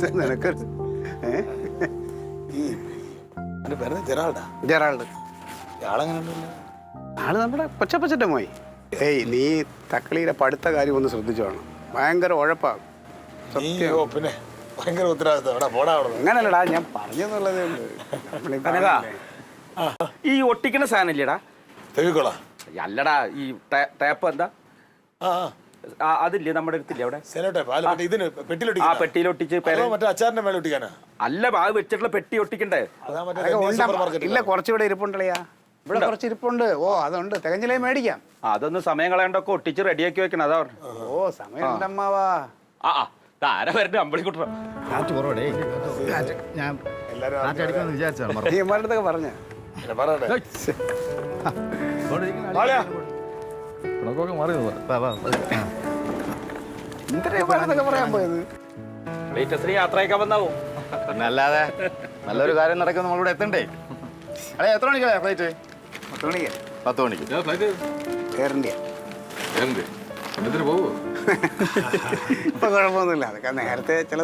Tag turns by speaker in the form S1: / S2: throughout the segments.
S1: നിനക്ക് ജെറാൾഡ് ആള് നമ്മുടെ പച്ചപ്പച്ചൻ്റെ മോയി. ഏയ് നീ തക്കളിയുടെ പഠിത്ത കാര്യം ഒന്ന് ശ്രദ്ധിച്ചോണം. ഭയങ്കര ഉഴപ്പാകും.
S2: പിന്നെ ഭയങ്കര ഉത്തരവാദിത്തം.
S1: അങ്ങനല്ലടാ, ഞാൻ പറഞ്ഞെന്നുള്ളതേ ഉള്ളൂ.
S3: ഈ ഒട്ടിക്കണ സാധനം ഇല്ലടാ, അല്ലടാ ഈ ടേപ്പ് എന്താ അതില്ലേ നമ്മുടെ അടുത്തില്ലേ അവിടെ? ആ പെട്ടിയിലൊട്ടിച്ച് അല്ല, അത് വെച്ചിട്ടുള്ള പെട്ടി ഒട്ടിക്കണ്ടേ?
S1: ഇല്ല, കുറച്ചുകൂടെ ഇരിപ്പുണ്ടല്ലയാ. ഇവിടെ കുറച്ച് ഇരിപ്പുണ്ട്. ഓ അതുണ്ട്, തികഞ്ഞില്ലേ മേടിക്കാം.
S3: അതൊന്ന് സമയം കളയണ്ടൊക്കെ ഒട്ടിച്ച് റെഡിയാക്കി വെക്കണം. അതാ
S1: ഓ സമയം ഉണ്ടമ്മാവാ.
S3: ആരാ വരണ്ട അമ്പളിക്കുട്ട
S1: അടുത്തൊക്കെ പറഞ്ഞ പറയാൻ പോയത്
S3: യാത്രയൊക്കെ വന്നാവോ?
S4: അല്ലാതെ നല്ലൊരു കാര്യം നടക്കും, നമ്മളിവിടെ എത്തണ്ടേ? അതെ, എത്ര മണിക്കാ ഫ്ലൈറ്റ്?
S1: 10 മണിക്ക്.
S4: 10 മണിക്ക്
S1: എയർ ഇന്ത്യ. ഇപ്പൊ കുഴപ്പമൊന്നുമില്ല. അതൊക്കെ നേരത്തെ ചില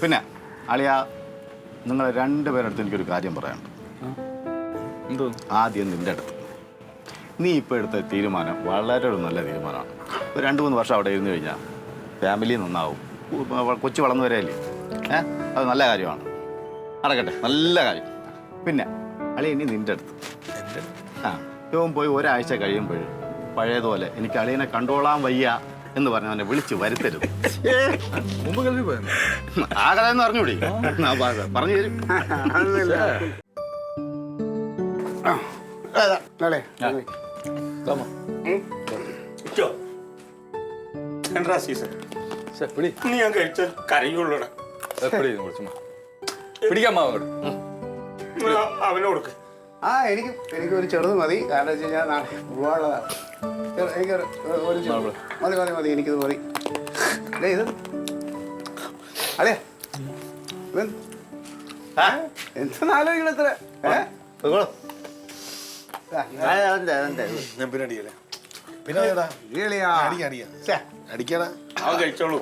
S4: പിന്നെ അളിയ, നിങ്ങൾ രണ്ടുപേരടുത്ത് എനിക്കൊരു കാര്യം പറയാനുണ്ട്. ആദ്യം നിന്റെ അടുത്ത് നീ ഇപ്പോൾ എടുത്ത തീരുമാനം വളരെ ഒരു നല്ല തീരുമാനമാണ്. ഒരു 2-3 വർഷം അവിടെ ഇരുന്ന് കഴിഞ്ഞാൽ ഫാമിലി നന്നാവും, കൊച്ചു വളർന്നു വരെയല്ലേ. അത് നല്ല കാര്യമാണ്, നടക്കട്ടെ, നല്ല കാര്യം. പിന്നെ അളിയ ഇനി നിന്റെ അടുത്ത് ഇവൻ പോയി ഒരാഴ്ച കഴിയുമ്പോൾ പഴയതുപോലെ എനിക്ക് അളിയനെ കണ്ടോളാൻ വയ്യ എന്ന് പറഞ്ഞ് അവനെ വിളിച്ച് വരുത്തരുത്. ആ കഥയെന്ന് പറഞ്ഞൂടി, പറഞ്ഞു തരും.
S3: ഞാൻ കഴിച്ച കരയുള്ളൂടെ അവനോട്.
S1: എനിക്ക് ഒരു ചെറുത് മതി. കാരണം വെച്ച് കഴിഞ്ഞാൽ നാളെ പോകാനുള്ളതാണ്. എനിക്ക് മതി എനിക്കിത് മതി. അല്ലേ ഇത് അതെ എന്താ ആലോചിക്കണം ഇത്ര?
S3: അവൻ കഴിച്ചോളൂ.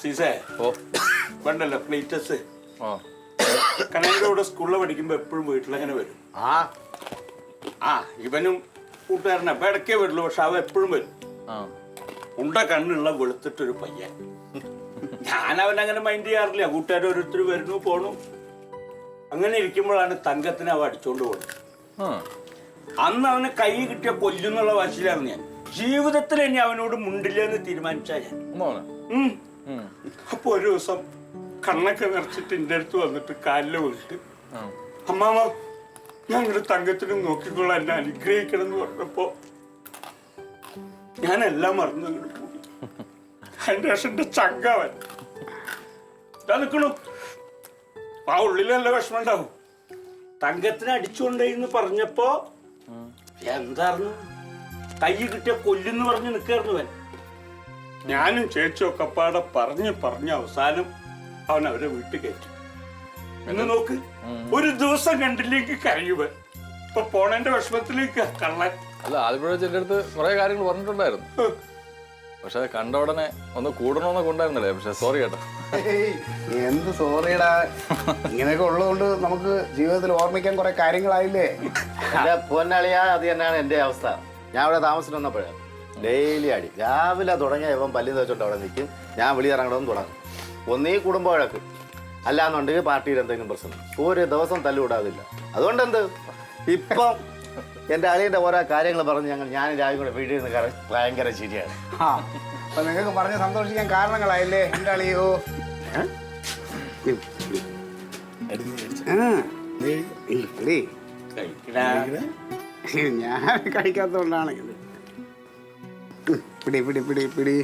S3: സീസേ വേണ്ടല്ലോ പ്ലേറ്റസ്. കനയുടെ കൂടെ സ്കൂളിൽ പഠിക്കുമ്പോ എപ്പോഴും വീട്ടിലങ്ങനെ വരും. ഇവനും കൂട്ടുകാരനെ അപ്പൊ ഇടയ്ക്കേ വരുള്ളൂ, പക്ഷെ അവ എപ്പോഴും വരും. ഉണ്ട കണ്ണുള്ള വെളുത്തിട്ടൊരു പയ്യൻ. ഞാൻ അവനങ്ങനെ മൈൻഡ് ചെയ്യാറില്ല. കൂട്ടുകാർ ഓരോരുത്തർ വരുന്നു പോണു. അങ്ങനെ ഇരിക്കുമ്പോഴാണ് തങ്കത്തിനെ അവ അടിച്ചോണ്ട് പോകുന്നത്. അന്ന് അവന് കൈ കിട്ടിയ കൊല്ലുന്നുള്ള വാശിയിലാണ് ഞാൻ. ജീവിതത്തിൽ ഇനി അവനോട് മുണ്ടില്ല എന്ന് തീരുമാനിച്ചാ ഞാൻ. അപ്പൊ ഒരു ദിവസം കണ്ണൊക്കെ നിറച്ചിട്ട് എൻ്റെ അടുത്ത് വന്നിട്ട് കാലിൽ വീണിട്ട്, അമ്മാമ ഞങ്ങളുടെ തങ്കത്തിനും നോക്കിക്കൊള്ളാൻ എന്നെ അനുഗ്രഹിക്കണം എന്ന് പറഞ്ഞപ്പോ ഞാനെല്ലാം മറന്നു അങ്ങോട്ട് പോയി. അതിന്റെ ശേഷം എന്റെ ചങ്കവൻ ഇതാ നിൽക്കണു. ആ ഉള്ളിൽ നല്ല വിഷമം ഉണ്ടാവും. തങ്കത്തിനെ അടിച്ചുകൊണ്ടേന്ന് പറഞ്ഞപ്പോ എന്തായിരുന്നു, കൈ കിട്ടിയ കൊല്ലുന്ന് പറഞ്ഞ് നിൽക്കായിരുന്നു അവൻ. ഞാനും ചേച്ചിയും ഒക്കെ പാടെ പറഞ്ഞ് അവസാനം അവൻ അവരെ വീട്ടിൽ കയറ്റി. എന്ന് നോക്ക്, ഒരു ദിവസം കണ്ടില്ലെങ്കിൽ കരയുവൻ. ഇപ്പൊ പോണേന്റെ വിഷമത്തിലേക്ക് കള്ളൻ.
S5: അല്ല, ആലപ്പുഴ എന്റെ അടുത്ത് കുറെ കാര്യങ്ങൾ പറഞ്ഞിട്ടുണ്ടായിരുന്നു. പക്ഷെ കണ്ട ഉടനെ ഒന്ന് കൂടണമെന്നൊക്കെ ഉണ്ടായിരുന്നല്ലേ. പക്ഷെ സോറി കേട്ടോ.
S1: എന്ത് സോറിയടാ, ഇങ്ങനെയൊക്കെ ഉള്ളതുകൊണ്ട് നമുക്ക് ജീവിതത്തിൽ ഓർമ്മിക്കാൻ കുറെ കാര്യങ്ങളായില്ലേ.
S4: എന്റെ പൊന്നളിയാ, അത് തന്നെയാണ് എന്റെ അവസ്ഥ. ഞാൻ ഇവിടെ താമസിച്ചിട്ട് വന്നപ്പോഴേ ഡെയിലി അടി. രാവിലെ തുടങ്ങിയ ഇവൻ പല്ലി തേച്ചോണ്ട് അവിടെ നിൽക്കും, ഞാൻ വെളിയിറങ്ങണമെന്ന് തുടങ്ങും. ഒന്നീ കുടുംബ വഴക്ക്, അല്ലാന്നുണ്ടെങ്കിൽ പാർട്ടിയിൽ എന്തെങ്കിലും പ്രശ്നം. ഒരു ദിവസം തല്ലുകൂടാതില്ല. അതുകൊണ്ട് എന്ത്, ഇപ്പം എൻ്റെ അളിയൻ്റെ ഓരോ കാര്യങ്ങൾ പറഞ്ഞ് ഞാൻ രാവിലെ കൂടെ വീട്ടിൽ നിന്ന് ഭയങ്കര ശരിയാണ്.
S1: അപ്പൊ നിങ്ങൾക്ക് പറഞ്ഞ് സന്തോഷിക്കാൻ കാരണങ്ങളായില്ലേ എൻ്റെ അളിയോ. ഞാൻ കഴിക്കാത്തോണ്ടാണ് ഇത്. പിടി പിടി പിടി പിടി.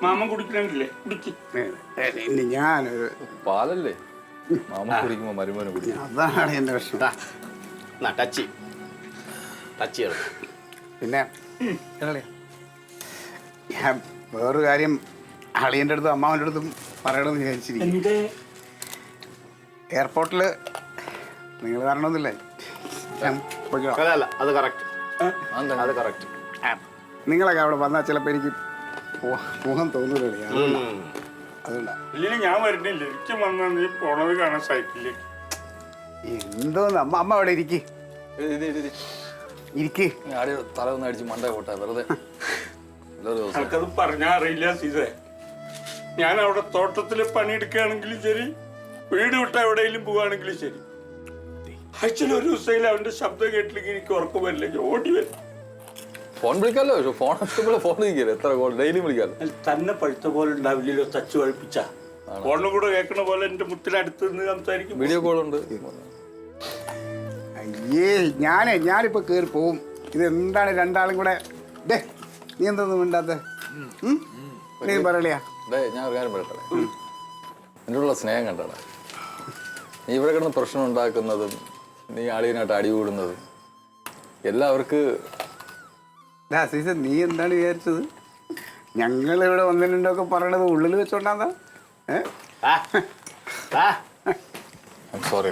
S3: മാമൻ കുടിക്കണില്ലേ?
S1: ഇനി ഞാനൊരു
S5: പാലല്ലേ മാമ കുടിക്കുമ്പോ മരുമോനെ കുടിക്കും.
S1: അതാണ് എന്റെ പ്രശ്നം.
S4: ടച്ച്
S1: പിന്നെ ഞാൻ വേറൊരു കാര്യം അളിയൻ്റെ അടുത്തും അമ്മാവൻ്റെ അടുത്തും പറയണമെന്ന് വിചാരിച്ചിരിക്കും. എയർപോർട്ടിൽ നിങ്ങൾ കാണണമെന്നില്ല, അല്ല അത് കറക്റ്റ്, അത് കറക്റ്റ്. നിങ്ങളൊക്കെ അവിടെ വന്നാൽ ചിലപ്പോൾ എനിക്ക് മുഖം തോന്നൂലേ, അതുകൊണ്ടാ.
S3: ഇല്ലെങ്കിൽ ഞാൻ വരുന്നില്ല, എനിക്ക് വന്നാൽ നീ പോണത് കാണാൻ സൈക്കിളിലേക്ക്.
S1: എന്തോന്ന് അമ്മ അവിടെ ഇരിക്ക്.
S5: ആടി തല ഒന്ന് അടിച്ച് മണ്ട പോട്ടെ വെറുതെ.
S3: എനിക്കത് പറഞ്ഞാൽ അറിയില്ല സീതേ. ഞാൻ അവിടെ തോട്ടത്തിൽ പണിയെടുക്കുകയാണെങ്കിലും ശരി, വീട് വിട്ട എവിടെയെങ്കിലും പോവുകയാണെങ്കിലും ശരി, ആഴ്ചയിൽ ഒരു ദിവസമെങ്കിലും അവന്റെ ശബ്ദം കേട്ടില്ലെങ്കിൽ എനിക്ക് ഉറക്കം വരില്ല, ഓടി വരും.
S5: ഫോൺ വിളിക്കാമല്ലോ, പക്ഷെ ഫോൺ ഇഷ്ടംപോലെ ഫോൺ വിളിക്കാല്ലോ, എത്ര കോൾ ഡെയിലി വിളിക്കാമല്ലോ.
S3: തന്നെ പഴുത്ത പോലെ ഉണ്ടാവില്ലല്ലോ തച്ചു പഴുപ്പിച്ച. ഫോണിനും കൂടെ കേൾക്കണ പോലെ എന്റെ മുത്തിനടുത്ത് നിന്ന് സംസാരിക്കും.
S5: വീഡിയോ കോൾ ഉണ്ട്.
S1: അയ്യേ ഞാനിപ്പോ കേറി പോവും. ഇത് എന്താണ് രണ്ടാളും കൂടെ? നീ എന്തൊന്നും മിണ്ടാത്ത? നീ പറയലയാ?
S5: ഞാൻ ഒരു കാര്യം പറയട്ടെ, എന്നോടുള്ള സ്നേഹം കണ്ടാണ്. നീ ഇവിടെ കിടന്ന് പ്രശ്നം ഉണ്ടാക്കുന്നതും നീ ആളിനായിട്ട് അടി കൂടുന്നതും എല്ലാവർക്ക്.
S1: സീസൺ നീ എന്താണ് വിചാരിച്ചത്? ഞങ്ങളിവിടെ ഒന്നിനുണ്ടൊക്കെ പറയണത് ഉള്ളിൽ വെച്ചോണ്ടാ?
S5: സോറി.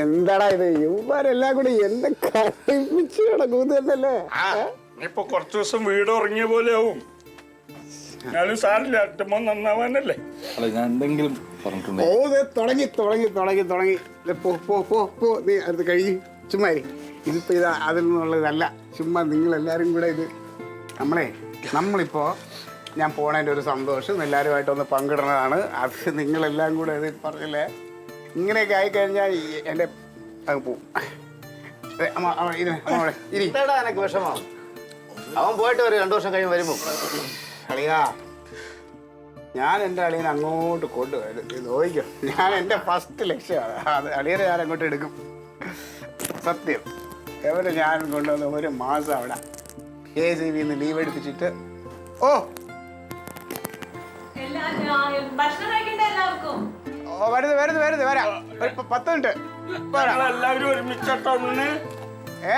S1: എന്താടാ ഇത്? യുവമാരെല്ലാം കൂടി എന്നെ കളിപ്പിച്ച് കിടക്കുന്നല്ലേ?
S3: ഇപ്പൊ കുറച്ചു ദിവസം വീട് ഉറങ്ങിയ പോലെ ആവും. ഞാനും സാറില്ല, അറ്റമ്മ നന്നാവാനല്ലേ.
S5: അല്ല, ഞാൻ എന്തെങ്കിലും പറഞ്ഞിട്ടുണ്ടോ?
S1: തുടങ്ങി. പോ നീ അടുത്ത് കഴുകി ചുമ്മാ. ഇതിപ്പോ ഇത് അതിൽ നിന്നുള്ളതല്ല, ചുമ്മാ നിങ്ങളെല്ലാരും കൂടെ ഇത് നമ്മളിപ്പോ ഞാൻ പോണതിൻ്റെ ഒരു സന്തോഷം എല്ലാവരുമായിട്ടൊന്ന് പങ്കിടുന്നതാണ്. അത് നിങ്ങളെല്ലാം കൂടെ ഇത് പറഞ്ഞില്ലേ, ഇങ്ങനെയൊക്കെ ആയിക്കഴിഞ്ഞാൽ എൻ്റെ അത് പോവും.
S4: എനിക്ക് വിഷമാണ്. അവൻ പോയിട്ട് വരും, 2 വർഷം കഴിയും വരുമ്പോ.
S1: അളിയാ, ഞാൻ എൻ്റെ അളിയനെ അങ്ങോട്ട് കൊണ്ടുപോയത് നോക്കിക്കോ. ഞാൻ എൻ്റെ ഫസ്റ്റ് ലക്ഷ്യമാണ് അത്. അളിയനെ ഞാൻ അങ്ങോട്ട് എടുക്കും, സത്യം. എവരെ ഞാൻ കൊണ്ടുവന്ന് 1 മാസം അവിടെ KCB ലീവ് എടുപ്പിച്ചിട്ട്. ഓ വരുന്നു വരാം. 10 മിനിറ്റ്
S3: എല്ലാവരും ഒരുമിച്ചോട്ടൊന്ന്.
S1: ഏ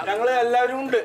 S3: ഞങ്ങള് എല്ലാവരും ഉണ്ട്.